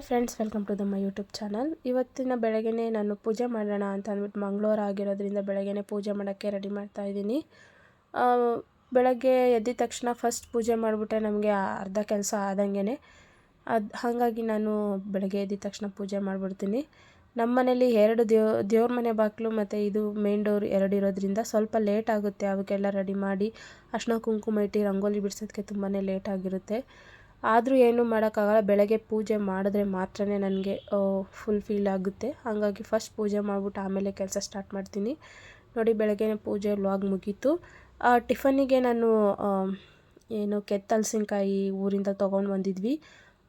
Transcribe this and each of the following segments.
Friends, welcome to my YouTube channel. ಇವತ್ತಿನ ಬೆಳಗ್ಗೆನೇ ನಾನು ಪೂಜೆ ಮಾಡೋಣ ಅಂತ ಅಂದ್ಬಿಟ್ಟು ಮಂಗಳವಾರ ಆಗಿರೋದ್ರಿಂದ ಬೆಳಗ್ಗೆನೇ ಪೂಜೆ ಮಾಡೋಕ್ಕೆ ರೆಡಿ ಮಾಡ್ತಾ ಇದ್ದೀನಿ. ಬೆಳಗ್ಗೆ ಎದ್ದಿದ ತಕ್ಷಣ ಫಸ್ಟ್ ಪೂಜೆ ಮಾಡಿಬಿಟ್ರೆ ನಮಗೆ ಅರ್ಧ ಕೆಲಸ ಆದಂಗೆ. ಹಾಗಾಗಿ ನಾನು ಬೆಳಗ್ಗೆ ಎದ್ದಿದ ತಕ್ಷಣ ಪೂಜೆ ಮಾಡಿಬಿಡ್ತೀನಿ. ನಮ್ಮ ಮನೇಲಿ 2 ದೇವ್ರ ಮನೆ ಬಾಗಿಲು ಮತ್ತು ಇದು ಮೇನ್ ಡೋರ್ 2 ಇರೋದ್ರಿಂದ ಸ್ವಲ್ಪ ಲೇಟ್ ಆಗುತ್ತೆ. ಅವಕ್ಕೆಲ್ಲ ರೆಡಿ ಮಾಡಿ ಅರ್ಶಿನ ಕುಂಕುಮ ಇಟ್ಟು ರಂಗೋಲಿ ಬಿಡಿಸೋದಕ್ಕೆ ತುಂಬಾ ಲೇಟ್ ಆಗಿರುತ್ತೆ. ಆದರೂ ಏನೂ ಮಾಡೋಕ್ಕಾಗಲ್ಲ. ಬೆಳಗ್ಗೆ ಪೂಜೆ ಮಾಡಿದ್ರೆ ಮಾತ್ರ ನನಗೆ ಫುಲ್ ಫೀಲ್ ಆಗುತ್ತೆ. ಹಾಗಾಗಿ ಫಸ್ಟ್ ಪೂಜೆ ಮಾಡಿಬಿಟ್ಟು ಆಮೇಲೆ ಕೆಲಸ ಸ್ಟಾರ್ಟ್ ಮಾಡ್ತೀನಿ. ನೋಡಿ, ಬೆಳಗ್ಗೆ ಪೂಜೆ ವ್ಲಾಗ್ ಮುಗೀತು. ಟಿಫನ್ನಿಗೆ ನಾನು ಕೆತ್ತಲಸಿನಕಾಯಿ ಊರಿಂದ ತೊಗೊಂಡು ಬಂದಿದ್ವಿ.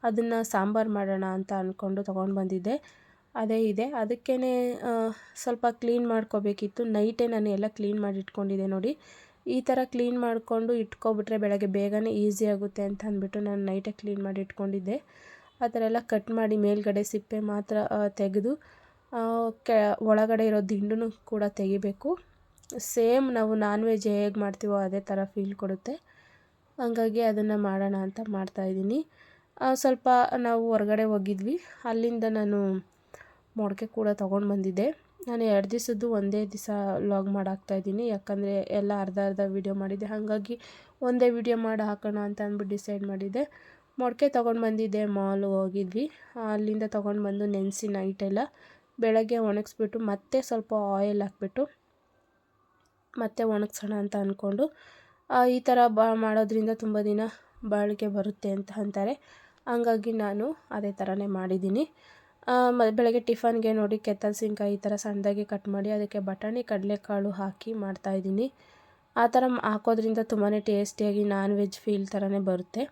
ಅದನ್ನು ಸಾಂಬಾರು ಮಾಡೋಣ ಅಂತ ಅಂದ್ಕೊಂಡು ತೊಗೊಂಡು ಬಂದಿದ್ದೆ. ಅದೇ ಇದೆ. ಅದಕ್ಕೇ ಸ್ವಲ್ಪ ಕ್ಲೀನ್ ಮಾಡ್ಕೋಬೇಕಿತ್ತು. ನೈಟೇ ನಾನು ಎಲ್ಲ ಕ್ಲೀನ್ ಮಾಡಿ ಇಟ್ಕೊಂಡಿದ್ದೆ. ನೋಡಿ, ಈ ಥರ ಕ್ಲೀನ್ ಮಾಡಿಕೊಂಡು ಇಟ್ಕೊಬಿಟ್ರೆ ಬೆಳಗ್ಗೆ ಬೇಗನೆ ಈಸಿ ಆಗುತ್ತೆ ಅಂತ ಅಂದ್ಬಿಟ್ಟು ನಾನು ನೈಟೇ ಕ್ಲೀನ್ ಮಾಡಿ ಇಟ್ಕೊಂಡಿದ್ದೆ. ಆ ಥರ ಎಲ್ಲ ಕಟ್ ಮಾಡಿ ಮೇಲ್ಗಡೆ ಸಿಪ್ಪೆ ಮಾತ್ರ ತೆಗೆದು ಒಳಗಡೆ ಇರೋ ದಿಂಡನ್ನು ಕೂಡ ತೆಗಿಬೇಕು. ಸೇಮ್ ನಾವು ನಾನ್ ವೆಜ್ ಹೇಗೆ ಮಾಡ್ತೀವೋ ಅದೇ ಥರ ಫೀಲ್ ಕೊಡುತ್ತೆ. ಹಾಗಾಗಿ ಅದನ್ನು ಮಾಡೋಣ ಅಂತ ಮಾಡ್ತಾಯಿದ್ದೀನಿ. ಸ್ವಲ್ಪ ನಾವು ಹೊರಗಡೆ ಹೋಗಿದ್ವಿ. ಅಲ್ಲಿಂದ ನಾನು ಮೊಳಕೆ ಕೂಡ ತೊಗೊಂಡು ಬಂದಿದ್ದೆ. ನಾನು 2 ದಿವಸದ್ದು ಒಂದೇ ದಿವಸ ವ್ಲಾಗ್ ಮಾಡಾಕ್ತಾಯಿದ್ದೀನಿ. ಯಾಕಂದರೆ ಎಲ್ಲ ಅರ್ಧ ವೀಡಿಯೋ ಮಾಡಿದ್ದೆ. ಹಾಗಾಗಿ ಒಂದೇ ವೀಡಿಯೋ ಮಾಡಿ ಹಾಕೋಣ ಅಂತ ಅಂದ್ಬಿಟ್ಟು ಡಿಸೈಡ್ ಮಾಡಿದ್ದೆ. ಮೊಳಕೆ ತೊಗೊಂಡು ಬಂದಿದ್ದೆ. ಮಾಲ್ಗೆ ಹೋಗಿದ್ವಿ. ಅಲ್ಲಿಂದ ತೊಗೊಂಡು ಬಂದು ನೆನೆಸಿ ನೈಟೆಲ್ಲ ಬೆಳಗ್ಗೆ ಒಣಗಿಸ್ಬಿಟ್ಟು ಮತ್ತೆ ಸ್ವಲ್ಪ ಆಯಿಲ್ ಹಾಕ್ಬಿಟ್ಟು ಮತ್ತೆ ಒಣಗಿಸೋಣ ಅಂತ ಅಂದ್ಕೊಂಡು, ಈ ಥರ ಮಾಡೋದ್ರಿಂದ ತುಂಬ ದಿನ ಬಾಳಿಕೆ ಬರುತ್ತೆ ಅಂತ ಅಂತಾರೆ. ಹಾಗಾಗಿ ನಾನು ಅದೇ ಥರನೇ ಮಾಡಿದ್ದೀನಿ. ಬೆಳಗ್ಗೆ ಟಿಫನ್ಗೆ ನೋಡಿ ಕೆತ್ತಲಸಿನಕಾಯಿ ಈ ಥರ ಸಣ್ಣದಾಗಿ ಕಟ್ ಮಾಡಿ ಅದಕ್ಕೆ ಬಟಾಣಿ ಕಡಲೆಕಾಳು ಹಾಕಿ ಮಾಡ್ತಾಯಿದ್ದೀನಿ. ಆ ಥರ ಹಾಕೋದ್ರಿಂದ ತುಂಬಾ ಟೇಸ್ಟಿಯಾಗಿ ನಾನ್ ವೆಜ್ ಫೀಲ್ ಥರನೇ ಬರುತ್ತೆ.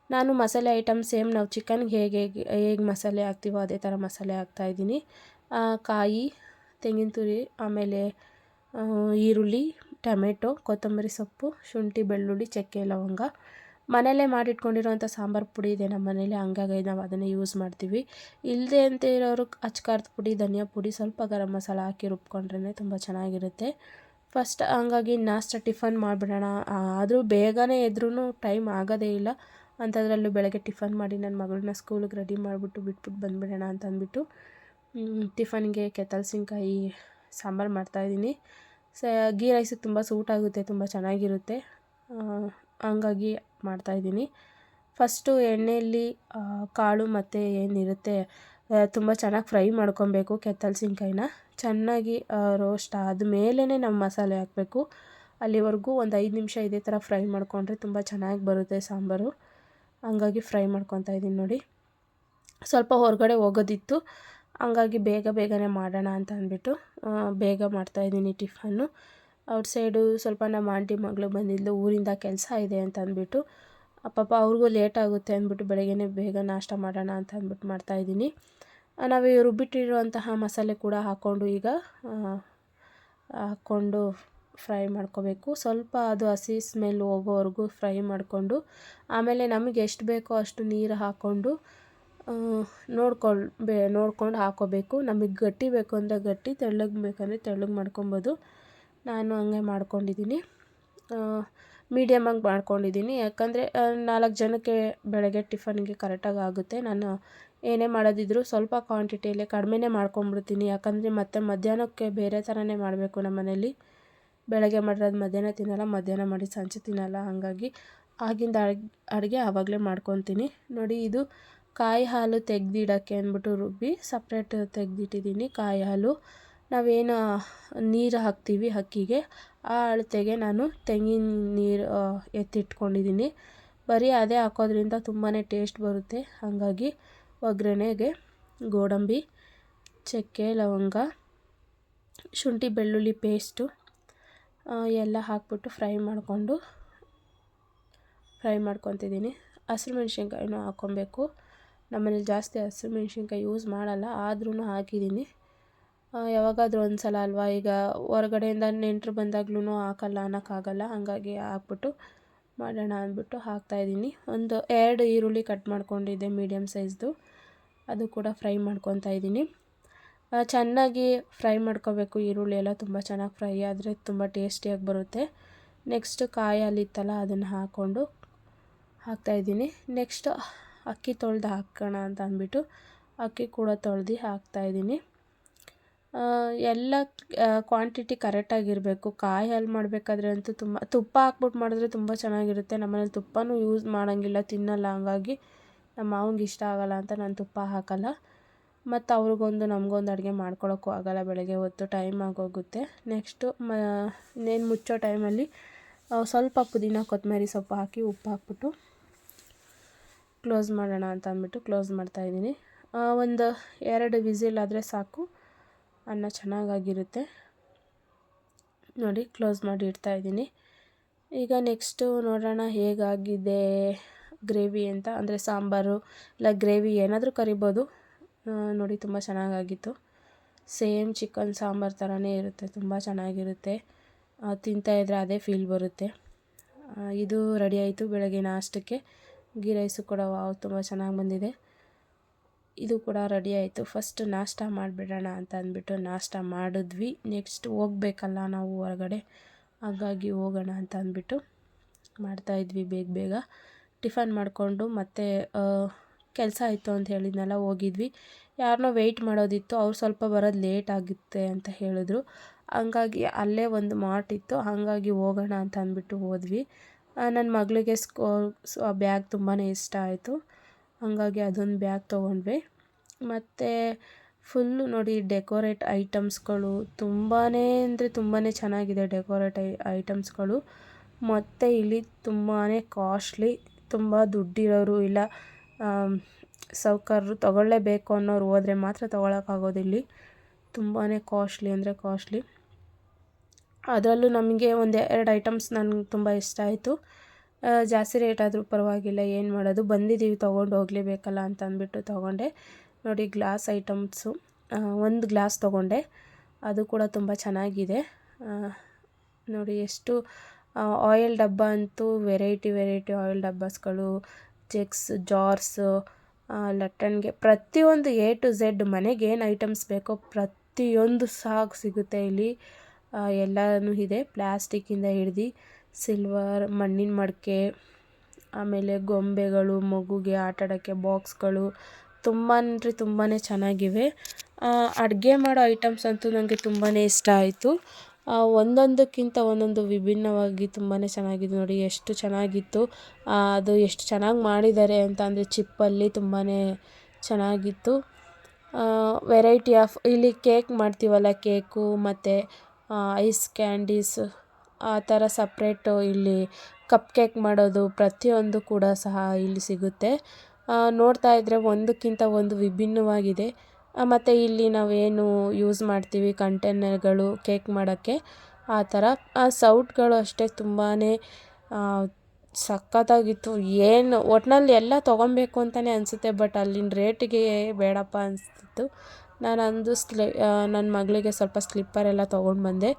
ನಾನು ಮಸಾಲೆ ಐಟಮ್ ಸೇಮ್ ನಾವು ಚಿಕನ್ಗೆ ಹೇಗೆ ಮಸಾಲೆ ಹಾಕ್ತೀವೋ ಅದೇ ಥರ ಮಸಾಲೆ ಹಾಕ್ತಾಯಿದ್ದೀನಿ. ಕಾಯಿ, ತೆಂಗಿನ ತುರಿ, ಆಮೇಲೆ ಈರುಳ್ಳಿ, ಟೊಮೆಟೊ, ಕೊತ್ತಂಬರಿ ಸೊಪ್ಪು, ಶುಂಠಿ, ಬೆಳ್ಳುಳ್ಳಿ, ಚಕ್ಕೆ, ಲವಂಗ. ಮನೆಯಲ್ಲೇ ಮಾಡಿಟ್ಕೊಂಡಿರೋಂಥ ಸಾಂಬಾರು ಪುಡಿ ಇದೆ ನಮ್ಮ ಮನೇಲಿ. ಹಂಗಾಗಿ ನಾವು ಅದನ್ನೇ ಯೂಸ್ ಮಾಡ್ತೀವಿ. ಇಲ್ಲದೆ ಅಂತ ಇರೋರು ಅಚ್ಕಾರದ ಪುಡಿ, ಧನಿಯಾ ಪುಡಿ, ಸ್ವಲ್ಪ ಗರಂ ಮಸಾಲ ಹಾಕಿ ರುಬ್ಕೊಂಡ್ರೆ ತುಂಬ ಚೆನ್ನಾಗಿರುತ್ತೆ. ಫಸ್ಟ್ ಹಂಗಾಗಿ ನಾಷ್ಟ ಟಿಫನ್ ಮಾಡಿಬಿಡೋಣ. ಆದರೂ ಬೇಗನೆ ಎದ್ರೂ ಟೈಮ್ ಆಗೋದೇ ಇಲ್ಲ. ಅಂಥದ್ರಲ್ಲೂ ಬೆಳಗ್ಗೆ ಟಿಫನ್ ಮಾಡಿ ನನ್ನ ಮಗಳನ್ನ ಸ್ಕೂಲಿಗೆ ರೆಡಿ ಮಾಡಿಬಿಟ್ಟು ಬಿಟ್ಬಿಟ್ಟು ಬಂದುಬಿಡೋಣ ಅಂತ ಅಂದ್ಬಿಟ್ಟು ಟಿಫನ್ಗೆ ಕೆತ್ತಲಸಿನಕಾಯಿ ಸಾಂಬಾರು ಮಾಡ್ತಾಯಿದ್ದೀನಿ. ಗೀ ರೈಸಿಗೆ ತುಂಬ ಸೂಟ್ ಆಗುತ್ತೆ, ತುಂಬ ಚೆನ್ನಾಗಿರುತ್ತೆ. ಹಂಗಾಗಿ ಮಾಡ್ತಾಯಿದ್ದೀನಿ. ಫಸ್ಟು ಎಣ್ಣೆಯಲ್ಲಿ ಕಾಳು ಮತ್ತು ಏನಿರುತ್ತೆ ತುಂಬ ಚೆನ್ನಾಗಿ ಫ್ರೈ ಮಾಡ್ಕೊಬೇಕು. ಕೆತ್ತಲಸಿನಕಾಯಿನ ಚೆನ್ನಾಗಿ ರೋಸ್ಟ್ ಆದಮೇಲೆ ನಾವು ಮಸಾಲೆ ಹಾಕಬೇಕು. ಅಲ್ಲಿವರೆಗೂ ಒಂದು 5 ನಿಮಿಷ ಇದೇ ಥರ ಫ್ರೈ ಮಾಡಿಕೊಂಡ್ರೆ ತುಂಬ ಚೆನ್ನಾಗಿ ಬರುತ್ತೆ ಸಾಂಬಾರು. ಹಂಗಾಗಿ ಫ್ರೈ ಮಾಡ್ಕೊತಾ ಇದ್ದೀನಿ. ನೋಡಿ, ಸ್ವಲ್ಪ ಹೊರಗಡೆ ಹೋಗೋದಿತ್ತು. ಹಂಗಾಗಿ ಬೇಗನೆ ಮಾಡೋಣ ಅಂತ ಅಂದ್ಬಿಟ್ಟು ಬೇಗ ಮಾಡ್ತಾಯಿದ್ದೀನಿ ಟಿಫನ್ನು. ಔಟ್ಸೈಡು ಸ್ವಲ್ಪ ನಮ್ಮ ಆಂಟಿ ಮಗಳು ಬಂದಿದ್ಲು, ಊರಿಂದ ಕೆಲಸ ಇದೆ ಅಂತ ಅಂದ್ಬಿಟ್ಟು. ಪಾಪ ಅವ್ರಿಗೂ ಲೇಟ್ ಆಗುತ್ತೆ ಅಂದ್ಬಿಟ್ಟು ಬೆಳಗ್ಗೆನೇ ಬೇಗ ನಾಷ್ಟ ಮಾಡೋಣ ಅಂತ ಅಂದ್ಬಿಟ್ಟು ಮಾಡ್ತಾಯಿದ್ದೀನಿ. ನಾವು ರುಬ್ಬಿಟ್ಟಿರುವಂತಹ ಮಸಾಲೆ ಕೂಡ ಹಾಕ್ಕೊಂಡು ಫ್ರೈ ಮಾಡ್ಕೋಬೇಕು. ಸ್ವಲ್ಪ ಅದು ಹಸಿ ಸ್ಮೆಲ್ ಹೋಗೋವರೆಗೂ ಫ್ರೈ ಮಾಡಿಕೊಂಡು ಆಮೇಲೆ ನಮಗೆ ಎಷ್ಟು ಬೇಕೋ ಅಷ್ಟು ನೀರು ಹಾಕ್ಕೊಂಡು ನೋಡ್ಕೊಂಡು ಹಾಕ್ಕೋಬೇಕು. ನಮಗೆ ಗಟ್ಟಿ ಬೇಕು ಅಂದರೆ ಗಟ್ಟಿ, ತೆಳ್ಳಗೆ ಬೇಕಂದರೆ ತೆಳ್ಳಗೆ ಮಾಡ್ಕೊಬೋದು. ನಾನು ಹಂಗೆ ಮಾಡ್ಕೊಂಡಿದ್ದೀನಿ. ಮೀಡಿಯಮಾಗಿ ಮಾಡ್ಕೊಂಡಿದ್ದೀನಿ. ಯಾಕಂದರೆ 4 ಜನಕ್ಕೆ ಬೆಳಗ್ಗೆ ಟಿಫನ್ಗೆ ಕರೆಕ್ಟಾಗಿ ಆಗುತ್ತೆ. ನಾನು ಏನೇ ಮಾಡೋದಿದ್ರು ಸ್ವಲ್ಪ ಕ್ವಾಂಟಿಟಿಯಲ್ಲೇ ಕಡಿಮೆನೇ ಮಾಡ್ಕೊಂಬಿಡ್ತೀನಿ. ಯಾಕಂದರೆ ಮತ್ತೆ ಮಧ್ಯಾಹ್ನಕ್ಕೆ ಬೇರೆ ಥರನೇ ಮಾಡಬೇಕು. ನಮ್ಮ ಮನೇಲಿ ಬೆಳಗ್ಗೆ ಮಾಡಿರೋದು ಮಧ್ಯಾಹ್ನ ತಿನ್ನಲ್ಲ, ಮಧ್ಯಾಹ್ನ ಮಾಡಿ ಸಂಜೆ ತಿನ್ನಲ್ಲ. ಹಾಗಾಗಿ ಆಗಿಂದ ಅಡುಗೆ ಆವಾಗಲೇ ಮಾಡ್ಕೊತೀನಿ. ನೋಡಿ, ಇದು ಕಾಯಿ ಹಾಲು ತೆಗೆದಿಡೋಕ್ಕೆ ಅಂದ್ಬಿಟ್ಟು ರುಬ್ಬಿ ಸಪ್ರೇಟ್ ತೆಗೆದಿಟ್ಟಿದ್ದೀನಿ. ಕಾಯಿ ಹಾಲು ನಾವೇನು ನೀರು ಹಾಕ್ತೀವಿ ಅಕ್ಕಿಗೆ, ಆ ಅಳತೆಗೆ ನಾನು ತೆಂಗಿನ ನೀರು ಎತ್ತಿಟ್ಕೊಂಡಿದ್ದೀನಿ. ಬರೀ ಅದೇ ಹಾಕೋದ್ರಿಂದ ತುಂಬಾ ಟೇಸ್ಟ್ ಬರುತ್ತೆ. ಹಾಗಾಗಿ ಒಗ್ಗರಣೆಗೆ ಗೋಡಂಬಿ, ಚಕ್ಕೆ, ಲವಂಗ, ಶುಂಠಿ ಬೆಳ್ಳುಳ್ಳಿ ಪೇಸ್ಟು ಎಲ್ಲ ಹಾಕ್ಬಿಟ್ಟು ಫ್ರೈ ಮಾಡ್ಕೊತಿದ್ದೀನಿ. ಹಸಿರು ಮೆಣಸಿನ್ಕಾಯಿನೂ ಹಾಕ್ಕೊಬೇಕು. ನಮ್ಮನೇಲಿ ಜಾಸ್ತಿ ಹಸಿರು ಮೆಣಸಿನ್ಕಾಯಿ ಯೂಸ್ ಮಾಡಲ್ಲ, ಆದ್ರೂ ಹಾಕಿದ್ದೀನಿ. ಯಾವಾಗಾದರೂ ಒಂದು ಸಲ ಅಲ್ವಾ, ಈಗ ಹೊರಗಡೆಯಿಂದ ನೆಂಟರು ಬಂದಾಗ್ಲೂ ಹಾಕಲ್ಲ ಅನ್ನೋಕ್ಕಾಗಲ್ಲ. ಹಾಗಾಗಿ ಹಾಕ್ಬಿಟ್ಟು ಮಾಡೋಣ ಅಂದ್ಬಿಟ್ಟು ಹಾಕ್ತಾಯಿದ್ದೀನಿ. ಒಂದು 2 ಈರುಳ್ಳಿ ಕಟ್ ಮಾಡ್ಕೊಂಡಿದ್ದೆ ಮೀಡಿಯಮ್ ಸೈಜ್ದು, ಅದು ಕೂಡ ಫ್ರೈ ಮಾಡ್ಕೊತಾ ಇದ್ದೀನಿ. ಚೆನ್ನಾಗಿ ಫ್ರೈ ಮಾಡ್ಕೋಬೇಕು. ಈರುಳ್ಳಿ ಎಲ್ಲ ತುಂಬ ಚೆನ್ನಾಗಿ ಫ್ರೈ ಆದರೆ ತುಂಬ ಟೇಸ್ಟಿಯಾಗಿ ಬರುತ್ತೆ. ನೆಕ್ಸ್ಟ್ ಕಾಯಿ ಹಾಲಿತ್ತಲ್ಲ ಅದನ್ನು ಹಾಕ್ತಾಯಿದ್ದೀನಿ. ನೆಕ್ಸ್ಟ್ ಅಕ್ಕಿ ತೊಳೆದು ಹಾಕೋಣ ಅಂತ ಅಂದ್ಬಿಟ್ಟು ಅಕ್ಕಿ ಕೂಡ ತೊಳೆದು ಹಾಕ್ತಾಯಿದ್ದೀನಿ. ಎಲ್ಲ ಕ್ವಾಂಟಿಟಿ ಕರೆಕ್ಟಾಗಿರಬೇಕು. ಕಾಯಿ ಹಾಲು ಮಾಡಬೇಕಾದ್ರೆ ಅಂತೂ ತುಪ್ಪ ಹಾಕ್ಬಿಟ್ಟು ಮಾಡಿದ್ರೆ ತುಂಬ ಚೆನ್ನಾಗಿರುತ್ತೆ. ನಮ್ಮನೇಲಿ ತುಪ್ಪನೂ ಯೂಸ್ ಮಾಡೋಂಗಿಲ್ಲ, ತಿನ್ನಲ್ಲ. ಹಂಗಾಗಿ ನಮ್ಮ ಮಾವಂಗೆ ಇಷ್ಟ ಆಗೋಲ್ಲ ಅಂತ ನಾನು ತುಪ್ಪ ಹಾಕಲ್ಲ. ಮತ್ತು ಅವ್ರಿಗೊಂದು ನಮಗೊಂದು ಅಡುಗೆ ಮಾಡ್ಕೊಳಕ್ಕೂ ಆಗೋಲ್ಲ, ಬೆಳಗ್ಗೆ ಹೊತ್ತು ಟೈಮ್ ಆಗೋಗುತ್ತೆ. ನೆಕ್ಸ್ಟು ನೇಣು ಮುಚ್ಚೋ ಟೈಮಲ್ಲಿ ಸ್ವಲ್ಪ ಪುದೀನ ಕೊತ್ತಂಬರಿ ಸೊಪ್ಪು ಹಾಕಿ ಉಪ್ಪು ಹಾಕ್ಬಿಟ್ಟು ಕ್ಲೋಸ್ ಮಾಡೋಣ ಅಂತ ಅಂದ್ಬಿಟ್ಟು ಕ್ಲೋಸ್ ಮಾಡ್ತಾಯಿದ್ದೀನಿ. ಒಂದು 2 ವಿಸಿಲ್ ಆದರೆ ಸಾಕು, ಅನ್ನ ಚೆನ್ನಾಗಾಗಿರುತ್ತೆ. ನೋಡಿ ಕ್ಲೋಸ್ ಮಾಡಿ ಇಡ್ತಾಯಿದ್ದೀನಿ. ಈಗ ನೆಕ್ಸ್ಟು ನೋಡೋಣ ಹೇಗಾಗಿದೆ ಗ್ರೇವಿ ಅಂತ, ಅಂದರೆ ಸಾಂಬಾರು ಇಲ್ಲ ಗ್ರೇವಿ ಏನಾದರೂ ಕರಿಬೋದು. ನೋಡಿ ತುಂಬ ಚೆನ್ನಾಗಾಗಿತ್ತು. ಸೇಮ್ ಚಿಕನ್ ಸಾಂಬಾರು ಥರನೇ ಇರುತ್ತೆ, ತುಂಬ ಚೆನ್ನಾಗಿರುತ್ತೆ. ತಿಂತಾಯಿದ್ರೆ ಅದೇ ಫೀಲ್ ಬರುತ್ತೆ. ಇದು ರೆಡಿ ಆಯಿತು ಬೆಳಗ್ಗೆ ನಾಷ್ಟಕ್ಕೆ. ಗೀ ರೈಸು ಕೂಡ ವಾವ್ ತುಂಬ ಚೆನ್ನಾಗಿ ಬಂದಿದೆ. ಇದು ಕೂಡ ರೆಡಿ ಆಯಿತು. ಫಸ್ಟ್ ನಾಷ್ಟ ಮಾಡಿಬಿಡೋಣ ಅಂತ ಅಂದ್ಬಿಟ್ಟು ನಾಷ್ಟ ಮಾಡಿದ್ವಿ. ನೆಕ್ಸ್ಟ್ ಹೋಗ್ಬೇಕಲ್ಲ ನಾವು ಹೊರಗಡೆ, ಹಾಗಾಗಿ ಹೋಗೋಣ ಅಂತ ಅಂದ್ಬಿಟ್ಟು ಮಾಡ್ತಾಯಿದ್ವಿ. ಬೇಗ ಟಿಫನ್ ಮಾಡಿಕೊಂಡು ಮತ್ತೆ ಕೆಲಸ ಆಯಿತು ಅಂತ ಹೇಳಿದ್ನಲ್ಲ, ಹೋಗಿದ್ವಿ. ಯಾರನ್ನೋ ವೆಯ್ಟ್ ಮಾಡೋದಿತ್ತು, ಅವ್ರು ಸ್ವಲ್ಪ ಬರೋದು ಲೇಟ್ ಆಗುತ್ತೆ ಅಂತ ಹೇಳಿದ್ರು. ಹಂಗಾಗಿ ಅಲ್ಲೇ ಒಂದು ಮಾರ್ಟ್ ಇತ್ತು, ಹಾಗಾಗಿ ಹೋಗೋಣ ಅಂತ ಅಂದ್ಬಿಟ್ಟು ಹೋದ್ವಿ. ನನ್ನ ಮಗಳಿಗೆ ಬ್ಯಾಗ್ ತುಂಬಾ ಇಷ್ಟ ಆಯಿತು, ಹಾಗಾಗಿ ಅದೊಂದು ಬ್ಯಾಗ್ ತೊಗೊಂಡ್ವಿ. ಮತ್ತು ಫುಲ್ಲು ನೋಡಿ ಡೆಕೋರೇಟ್ ಐಟಮ್ಸ್ಗಳು ತುಂಬಾ ಅಂದರೆ ತುಂಬಾ ಚೆನ್ನಾಗಿದೆ. ಡೆಕೋರೇಟ್ ಐಟಮ್ಸ್ಗಳು ಮತ್ತು ಇಲ್ಲಿ ತುಂಬಾ ಕಾಸ್ಟ್ಲಿ. ತುಂಬ ದುಡ್ಡಿರೋರು ಇಲ್ಲ ಸಾಹುಕಾರರು ತೊಗೊಳ್ಳೇಬೇಕು ಅನ್ನೋರು ಹೋದರೆ ಮಾತ್ರ ತೊಗೊಳಕ್ಕಾಗೋದಿಲ್ಲಿ. ತುಂಬಾ ಕಾಸ್ಟ್ಲಿ ಅಂದರೆ ಕಾಸ್ಟ್ಲಿ. ಅದರಲ್ಲೂ ನಮಗೆ 1-2 ಐಟಮ್ಸ್ ನನಗೆ ತುಂಬ ಇಷ್ಟ ಆಯಿತು. ಜಾಸ್ತಿ ರೇಟ್ ಆದರೂ ಪರವಾಗಿಲ್ಲ, ಏನು ಮಾಡೋದು, ಬಂದಿದ್ದೀವಿ ತೊಗೊಂಡು ಹೋಗಲೇಬೇಕಲ್ಲ ಅಂತ ಅಂದ್ಬಿಟ್ಟು ತೊಗೊಂಡೆ. ನೋಡಿ ಗ್ಲಾಸ್ ಐಟಮ್ಸು, ಒಂದು ಗ್ಲಾಸ್ ತೊಗೊಂಡೆ, ಅದು ಕೂಡ ತುಂಬ ಚೆನ್ನಾಗಿದೆ. ನೋಡಿ ಎಷ್ಟು ಆಯಿಲ್ ಡಬ್ಬ ಅಂತೂ ವೆರೈಟಿ ಆಯಿಲ್ ಡಬ್ಬಸ್ಗಳು, ಜಗ್ಸ್, ಜಾರ್ಸು, ಲಟ್ಟಣಿಗೆ ಪ್ರತಿಯೊಂದು A to Z ಮನೆಗೆ ಏನು ಐಟಮ್ಸ್ ಬೇಕೋ ಪ್ರತಿಯೊಂದು ಸಿಗುತ್ತೆ ಇಲ್ಲಿ. ಎಲ್ಲನೂ ಇದೆ, ಪ್ಲ್ಯಾಸ್ಟಿಕ್ಕಿಂದ ಹಿಡ್ದು ಸಿಲ್ವರ್, ಮಣ್ಣಿನ ಮಡಕೆ, ಆಮೇಲೆ ಗೊಂಬೆಗಳು, ಮಗುಗೆ ಆಟಾಡೋಕ್ಕೆ ಬಾಕ್ಸ್ಗಳು, ತುಂಬಾ ಅಂದರೆ ತುಂಬಾ ಚೆನ್ನಾಗಿವೆ. ಅಡುಗೆ ಮಾಡೋ ಐಟಮ್ಸ್ ಅಂತೂ ನನಗೆ ತುಂಬಾ ಇಷ್ಟ ಆಯಿತು. ಒಂದೊಂದಕ್ಕಿಂತ ಒಂದೊಂದು ವಿಭಿನ್ನವಾಗಿ ತುಂಬಾ ಚೆನ್ನಾಗಿದೆ. ನೋಡಿ ಎಷ್ಟು ಚೆನ್ನಾಗಿತ್ತು, ಅದು ಎಷ್ಟು ಚೆನ್ನಾಗಿ ಮಾಡಿದ್ದಾರೆ ಅಂತ ಅಂದರೆ ಚಿಪ್ಪಲ್ಲಿ ತುಂಬಾ ಚೆನ್ನಾಗಿತ್ತು. ವೆರೈಟಿ ಆಫ್ ಇಲ್ಲಿ ಕೇಕ್ ಮಾಡ್ತೀವಲ್ಲ, ಕೇಕು ಮತ್ತು ಐಸ್ ಕ್ಯಾಂಡೀಸ್ ಆ ಥರ ಸಪ್ರೇಟು ಇಲ್ಲಿ ಕಪ್ ಕೇಕ್ ಮಾಡೋದು ಪ್ರತಿಯೊಂದು ಕೂಡ ಸಹ ಇಲ್ಲಿ ಸಿಗುತ್ತೆ. ನೋಡ್ತಾ ಇದ್ದರೆ ಒಂದಕ್ಕಿಂತ ಒಂದು ವಿಭಿನ್ನವಾಗಿದೆ. ಮತ್ತು ಇಲ್ಲಿ ನಾವೇನು ಯೂಸ್ ಮಾಡ್ತೀವಿ ಕಂಟೈನರ್ಗಳು ಕೇಕ್ ಮಾಡೋಕ್ಕೆ, ಆ ಥರ ಸೌಟ್ಗಳು ಅಷ್ಟೇ ತುಂಬಾ ಸಖತ್ತಾಗಿತ್ತು. ಏನು ಒಟ್ಟಿನಲ್ಲಿ ಎಲ್ಲ ತೊಗೊಬೇಕು ಅಂತಲೇ ಅನಿಸುತ್ತೆ, ಬಟ್ ಅಲ್ಲಿನ ರೇಟಿಗೆ ಬೇಡಪ್ಪ ಅನಿಸ್ತಿತ್ತು. ನಾನಂದು ನನ್ನ ಮಗಳಿಗೆ ಸ್ವಲ್ಪ ಸ್ಲಿಪ್ಪರೆಲ್ಲ ತೊಗೊಂಡು ಬಂದೆ.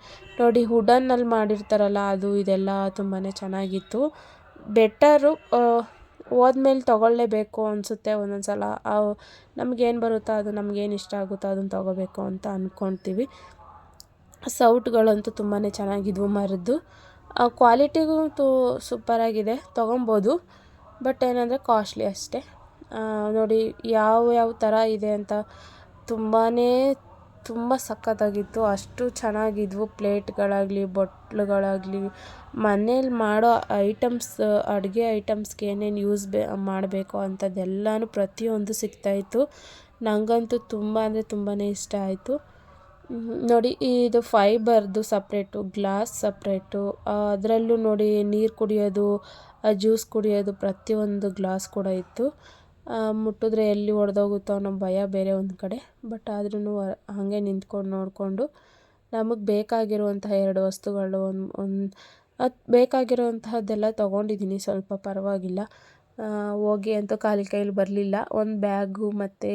ನೋಡಿ ವುಡನ್ನಲ್ಲಿ ಮಾಡಿರ್ತಾರಲ್ಲ, ಅದು ಇದೆಲ್ಲ ತುಂಬಾ ಚೆನ್ನಾಗಿತ್ತು. ಬೆಟರು, ಹೋದ್ಮೇಲೆ ತೊಗೊಳ್ಳೇಬೇಕು ಅನಿಸುತ್ತೆ ಒಂದೊಂದು ಸಲ. ನಮಗೇನು ಬರುತ್ತೋ ಅದು, ನಮಗೇನು ಇಷ್ಟ ಆಗುತ್ತೋ ಅದನ್ನು ತೊಗೋಬೇಕು ಅಂತ ಅಂದ್ಕೊಳ್ತೀವಿ. ಸೌಟ್ಗಳಂತೂ ತುಂಬಾ ಚೆನ್ನಾಗಿದ್ವು ಮರದ್ದು. ಕ್ವಾಲಿಟಿಗೂ ಸೂಪರಾಗಿದೆ, ತೊಗೊಬೋದು. ಬಟ್ ಏನಂದರೆ ಕಾಸ್ಟ್ಲಿ ಅಷ್ಟೇ. ನೋಡಿ ಯಾವ ಥರ ಇದೆ ಅಂತ ತುಂಬ ಸಖತ್ತಾಗಿತ್ತು. ಅಷ್ಟು ಚೆನ್ನಾಗಿದ್ವು ಪ್ಲೇಟ್ಗಳಾಗಲಿ, ಬೊಟ್ಲುಗಳಾಗಲಿ, ಮನೇಲಿ ಮಾಡೋ ಐಟಮ್ಸ್, ಅಡುಗೆ ಐಟಮ್ಸ್ಗೆ ಏನೇನು ಯೂಸ್ ಮಾಡಬೇಕು ಅಂಥದ್ದೆಲ್ಲನೂ ಪ್ರತಿಯೊಂದು ಸಿಗ್ತಾಯಿತ್ತು. ನನಗಂತೂ ತುಂಬ ಅಂದರೆ ತುಂಬಾ ಇಷ್ಟ ಆಯಿತು. ನೋಡಿ ಇದು ಫೈಬರ್ದು ಸಪ್ರೇಟು, ಗ್ಲಾಸ್ ಸಪ್ರೇಟು, ಅದರಲ್ಲೂ ನೋಡಿ ನೀರು ಕುಡಿಯೋದು, ಜ್ಯೂಸ್ ಕುಡಿಯೋದು ಪ್ರತಿಯೊಂದು ಗ್ಲಾಸ್ ಕೂಡ ಇತ್ತು. ಮುಟ್ಟಿದ್ರೆ ಎಲ್ಲಿ ಒಡೆದೋಗುತ್ತೋ ಅನ್ನೋ ಭಯ ಬೇರೆ ಒಂದು ಕಡೆ. ಬಟ್ ಆದ್ರೂ ಹಾಗೆ ನಿಂತ್ಕೊಂಡು ನೋಡಿಕೊಂಡು ನಮಗೆ ಬೇಕಾಗಿರುವಂತಹ 2 ವಸ್ತುಗಳು ಬೇಕಾಗಿರುವಂತಹದ್ದೆಲ್ಲ ತೊಗೊಂಡಿದ್ದೀನಿ. ಸ್ವಲ್ಪ ಪರವಾಗಿಲ್ಲ, ಹೋಗಿ ಅಂತೂ ಖಾಲಿ ಕೈಯಲ್ಲಿ ಬರಲಿಲ್ಲ. ಒಂದು ಬ್ಯಾಗು ಮತ್ತು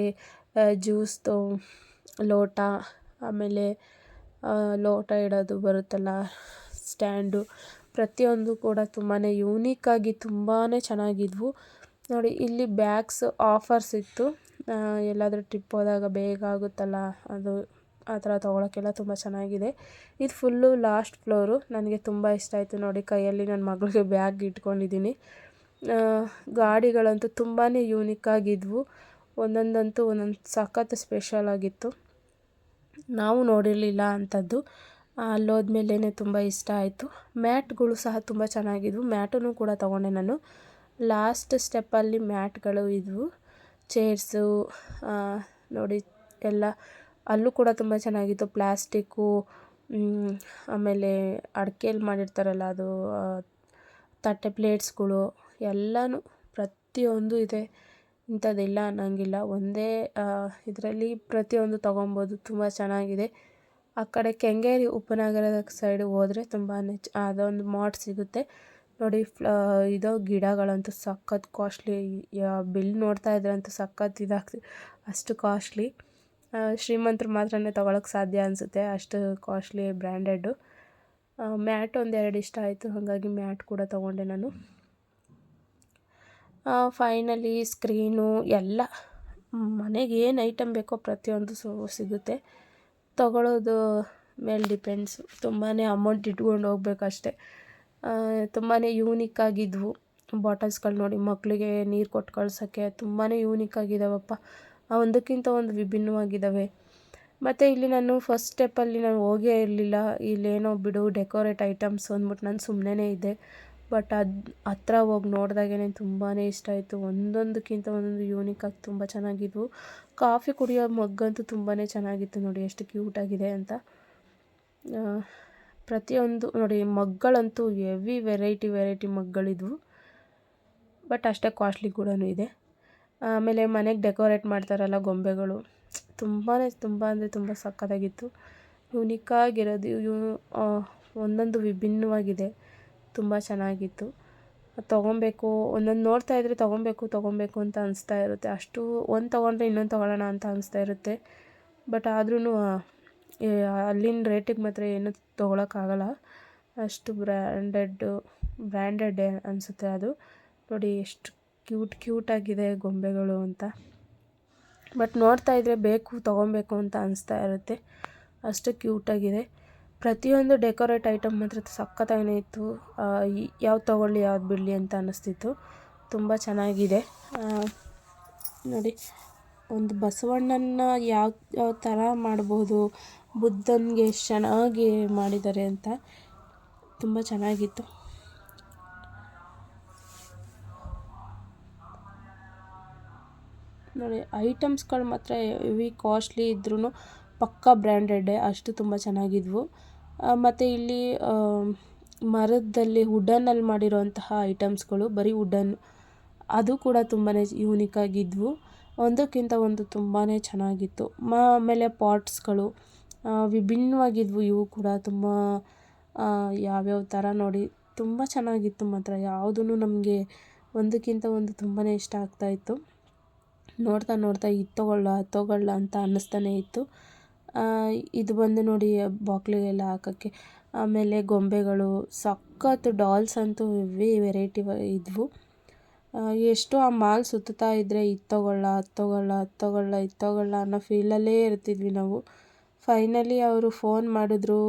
ಜ್ಯೂಸ್ದು ಲೋಟ, ಆಮೇಲೆ ಲೋಟ ಇಡೋದು ಬರುತ್ತಲ್ಲ ಸ್ಟ್ಯಾಂಡು, ಪ್ರತಿಯೊಂದು ಕೂಡ ತುಂಬಾ ಯೂನಿಕ್ಕಾಗಿ ತುಂಬಾ ಚೆನ್ನಾಗಿದ್ವು. ನೋಡಿ ಇಲ್ಲಿ ಬ್ಯಾಗ್ಸ್ ಆಫರ್ಸ್ ಇತ್ತು, ಎಲ್ಲಾದರೂ ಟ್ರಿಪ್ ಹೋದಾಗ ಬೇಗ ಆಗುತ್ತಲ್ಲ ಅದು, ಆ ಥರ ತೊಗೊಳಕ್ಕೆಲ್ಲ ತುಂಬ ಚೆನ್ನಾಗಿದೆ. ಇದು ಫುಲ್ಲು ಲಾಸ್ಟ್ ಫ್ಲೋರು, ನನಗೆ ತುಂಬ ಇಷ್ಟ ಆಯಿತು. ನೋಡಿ ಕೈಯಲ್ಲಿ ನನ್ನ ಮಗಳಿಗೆ ಬ್ಯಾಗ್ ಇಟ್ಕೊಂಡಿದ್ದೀನಿ. ಗಾಡಿಗಳಂತೂ ತುಂಬಾ ಯೂನಿಕ್ ಆಗಿದ್ವು. ಒಂದೊಂದಂತೂ ಒಂದೊಂದು ಸಖತ್ ಸ್ಪೆಷಲ್ ಆಗಿತ್ತು. ನಾವು ನೋಡಿರಲಿಲ್ಲ ಅಂಥದ್ದು. ಅಲ್ಲೋದ್ಮೇಲೆ ತುಂಬ ಇಷ್ಟ ಆಯಿತು. ಮ್ಯಾಟ್ಗಳು ಸಹ ತುಂಬ ಚೆನ್ನಾಗಿದ್ವು. ಮ್ಯಾಟನ್ನು ಕೂಡ ತೊಗೊಂಡೆ ನಾನು. ಲಾಸ್ಟ್ ಸ್ಟೆಪ್ಪಲ್ಲಿ ಮ್ಯಾಟ್ಗಳು ಇದ್ವು. ಚೇರ್ಸು ನೋಡಿ ಎಲ್ಲ ಅಲ್ಲೂ ಕೂಡ ತುಂಬ ಚೆನ್ನಾಗಿತ್ತು. ಪ್ಲಾಸ್ಟಿಕ್ಕು, ಆಮೇಲೆ ಅಡಿಕೆಯಲ್ಲಿ ಮಾಡಿರ್ತಾರಲ್ಲ ಅದು, ತಟ್ಟೆ ಪ್ಲೇಟ್ಸ್ಗಳು ಎಲ್ಲನೂ ಪ್ರತಿಯೊಂದು ಇದೆ. ಇಂಥದ್ದಿಲ್ಲ ಅನ್ನೋಂಗಿಲ್ಲ. ಒಂದೇ ಇದರಲ್ಲಿ ಪ್ರತಿಯೊಂದು ತೊಗೊಬೋದು. ತುಂಬ ಚೆನ್ನಾಗಿದೆ. ಆ ಕಡೆ ಕೆಂಗೇರಿ ಉಪನಗರದ ಸೈಡ್ ಹೋದರೆ ತುಂಬಾ ಅದೊಂದು ಮಾರ್ಟ್ ಸಿಗುತ್ತೆ ನೋಡಿ. ಇದು ಗಿಡಗಳಂತೂ ಸಖತ್ ಕಾಸ್ಟ್ಲಿ. ಬಿಲ್ ನೋಡ್ತಾ ಇದ್ರಂತೂ ಸಖತ್ ಇದಾಗ್ತದೆ, ಅಷ್ಟು ಕಾಸ್ಟ್ಲಿ. ಶ್ರೀಮಂತರು ಮಾತ್ರನೇ ತೊಗೊಳಕ್ಕೆ ಸಾಧ್ಯ ಅನಿಸುತ್ತೆ, ಅಷ್ಟು ಕಾಸ್ಟ್ಲಿ ಬ್ರ್ಯಾಂಡೆಡ್ಡು. ಮ್ಯಾಟ್ ಒಂದೆರಡು ಇಷ್ಟ ಆಯಿತು, ಹಾಗಾಗಿ ಮ್ಯಾಟ್ ಕೂಡ ತೊಗೊಂಡೆ ನಾನು. ಫೈನಲಿ ಸ್ಕ್ರೀನು ಎಲ್ಲ ಮನೆಗೆ ಏನು ಐಟಮ್ ಬೇಕೋ ಪ್ರತಿಯೊಂದು ಸಿಗುತ್ತೆ. ತೊಗೊಳ್ಳೋದು ಮೇಲೆ ಡಿಪೆಂಡ್ಸು. ತುಂಬಾ ಅಮೌಂಟ್ ಇಟ್ಕೊಂಡು ಹೋಗ್ಬೇಕಷ್ಟೆ. ತುಂಬಾ ಯೂನಿಕ್ ಆಗಿದ್ವು ಬಾಟಲ್ಸ್ಗಳು ನೋಡಿ. ಮಕ್ಕಳಿಗೆ ನೀರು ಕೊಟ್ಟು ಕಳ್ಸೋಕ್ಕೆ ತುಂಬಾ ಯೂನಿಕ್ ಆಗಿದ್ದಾವಪ್ಪ. ಒಂದಕ್ಕಿಂತ ಒಂದು ವಿಭಿನ್ನವಾಗಿದ್ದಾವೆ. ಮತ್ತು ಇಲ್ಲಿ ನಾನು ಫಸ್ಟ್ ಸ್ಟೆಪ್ಪಲ್ಲಿ ನಾನು ಹೋಗೇ ಇರಲಿಲ್ಲ. ಇಲ್ಲೇನೋ ಬಿಡು ಡೆಕೋರೇಟ್ ಐಟಮ್ಸ್ ಅಂದ್ಬಿಟ್ಟು ನಾನು ಸುಮ್ಮನೆ ಇದ್ದೆ. ಬಟ್ ಅದು ಹತ್ರ ಹೋಗಿ ನೋಡಿದಾಗೇ ತುಂಬಾ ಇಷ್ಟ ಆಯಿತು. ಒಂದೊಂದಕ್ಕಿಂತ ಒಂದೊಂದು ಯೂನಿಕಾಗಿ ತುಂಬ ಚೆನ್ನಾಗಿದ್ವು. ಕಾಫಿ ಕುಡಿಯೋ ಮಗ್ಗಂತೂ ತುಂಬಾ ಚೆನ್ನಾಗಿತ್ತು ನೋಡಿ, ಎಷ್ಟು ಕ್ಯೂಟಾಗಿದೆ ಅಂತ. ಪ್ರತಿಯೊಂದು ನೋಡಿ ಮಗ್ಗಳಂತೂ ಹೆವಿ ವೆರೈಟಿ ಮಗ್ಗಳಿದ್ವು. ಬಟ್ ಅಷ್ಟೇ ಕಾಸ್ಟ್ಲಿ ಕೂಡ ಇದೆ. ಆಮೇಲೆ ಮನೆಗೆ ಡೆಕೋರೇಟ್ ಮಾಡ್ತಾರಲ್ಲ ಗೊಂಬೆಗಳು, ತುಂಬ ಅಂದರೆ ತುಂಬ ಸಕ್ಕತ್ತಾಗಿತ್ತು. ಯೂನಿಕ್ಕಾಗಿರೋದು, ಒಂದೊಂದು ವಿಭಿನ್ನವಾಗಿದೆ. ತುಂಬ ಚೆನ್ನಾಗಿತ್ತು. ತೊಗೊಬೇಕು, ಒಂದೊಂದು ನೋಡ್ತಾ ಇದ್ದರೆ ತೊಗೊಬೇಕು ಅಂತ ಅನಿಸ್ತಾ ಇರುತ್ತೆ. ಅಷ್ಟು ಒಂದು ತೊಗೊಂಡ್ರೆ ಇನ್ನೊಂದು ತೊಗೊಳ್ಳೋಣ ಅಂತ ಅನಿಸ್ತಾ ಇರುತ್ತೆ. ಬಟ್ ಆದ್ರೂ ಅಲ್ಲಿನ ರೇಟಿಗೆ ಮಾತ್ರ ಏನು ತೊಗೊಳಕ್ಕಾಗಲ್ಲ. ಅಷ್ಟು ಬ್ರ್ಯಾಂಡೆಡ್ ಅನಿಸುತ್ತೆ ಅದು. ನೋಡಿ ಎಷ್ಟು ಕ್ಯೂಟಾಗಿದೆ ಗೊಂಬೆಗಳು ಅಂತ. ಬಟ್ ನೋಡ್ತಾ ಇದ್ದರೆ ತೊಗೊಬೇಕು ಅಂತ ಅನಿಸ್ತಾ ಇರುತ್ತೆ, ಅಷ್ಟು ಕ್ಯೂಟಾಗಿದೆ. ಪ್ರತಿಯೊಂದು ಡೆಕೋರೇಟ್ ಐಟಮ್ ಮಾತ್ರ ಸಖತ್ತಾಗೇ ಇತ್ತು. ಯಾವ್ದು ತೊಗೊಳ್ಳಿ ಯಾವ್ದು ಬಿಡಲಿ ಅಂತ ಅನ್ನಿಸ್ತಿತ್ತು. ತುಂಬ ಚೆನ್ನಾಗಿದೆ ನೋಡಿ. ಒಂದು ಬಸವಣ್ಣನ ಯಾವ ಥರ ಮಾಡ್ಬೋದು, ಬುದ್ಧನಿಗೆ ಎಷ್ಟು ಚೆನ್ನಾಗಿ ಮಾಡಿದ್ದಾರೆ ಅಂತ ತುಂಬ ಚೆನ್ನಾಗಿತ್ತು. ನೋಡಿ ಐಟಮ್ಸ್ಗಳು ಮಾತ್ರ ಹೆವಿ ಕಾಸ್ಟ್ಲಿ ಇದ್ರೂ ಪಕ್ಕಾ ಬ್ರ್ಯಾಂಡೆಡ್ಡೇ, ಅಷ್ಟು ತುಂಬ ಚೆನ್ನಾಗಿದ್ವು. ಮತ್ತು ಇಲ್ಲಿ ಮರದಲ್ಲಿ ವುಡನ್ನಲ್ಲಿ ಮಾಡಿರೋಂತಹ ಐಟಮ್ಸ್ಗಳು, ಬರೀ ವುಡನ್, ಅದು ಕೂಡ ತುಂಬಾ ಯೂನಿಕ್ಕಾಗಿದ್ವು. ಒಂದಕ್ಕಿಂತ ಒಂದು ತುಂಬಾ ಚೆನ್ನಾಗಿತ್ತು. ಆಮೇಲೆ ಪಾಟ್ಸ್ಗಳು ವಿಭಿನ್ನವಾಗಿದ್ವು. ಇವು ಕೂಡ ತುಂಬ ಯಾವ್ಯಾವ ಥರ ನೋಡಿ ತುಂಬ ಚೆನ್ನಾಗಿತ್ತು ಮಾತ್ರ. ಯಾವುದೂ ನಮಗೆ ಒಂದಕ್ಕಿಂತ ಒಂದು ತುಂಬಾ ಇಷ್ಟ ಆಗ್ತಾಯಿತ್ತು. ನೋಡ್ತಾ ಇದು ತೊಗೊಳ್ಳ ಅಂತ ಅನ್ನಿಸ್ತಾನೆ ಇತ್ತು. ಇದು ಬಂದು ನೋಡಿ ಬಾಕ್ಲಿಗೆಲ್ಲ ಹಾಕೋಕ್ಕೆ. ಆಮೇಲೆ ಗೊಂಬೆಗಳು ಸಖತ್ತು ಡಾಲ್ಸ್ ಅಂತೂ ಹೆವಿ ವೆರೈಟಿ ಇದ್ವು. ಎಷ್ಟು ಆ ಮಾಲ್ ಸುತ್ತಾ ಇದ್ದರೆ ಇದು ತೊಗೊಳ್ಳ ಅನ್ನೋ ಫೀಲಲ್ಲೇ ಇರ್ತಿದ್ವಿ ನಾವು. ಫೈನಲಿ ಅವರು ಫೋನ್ ಮಾಡಿದ್ರು,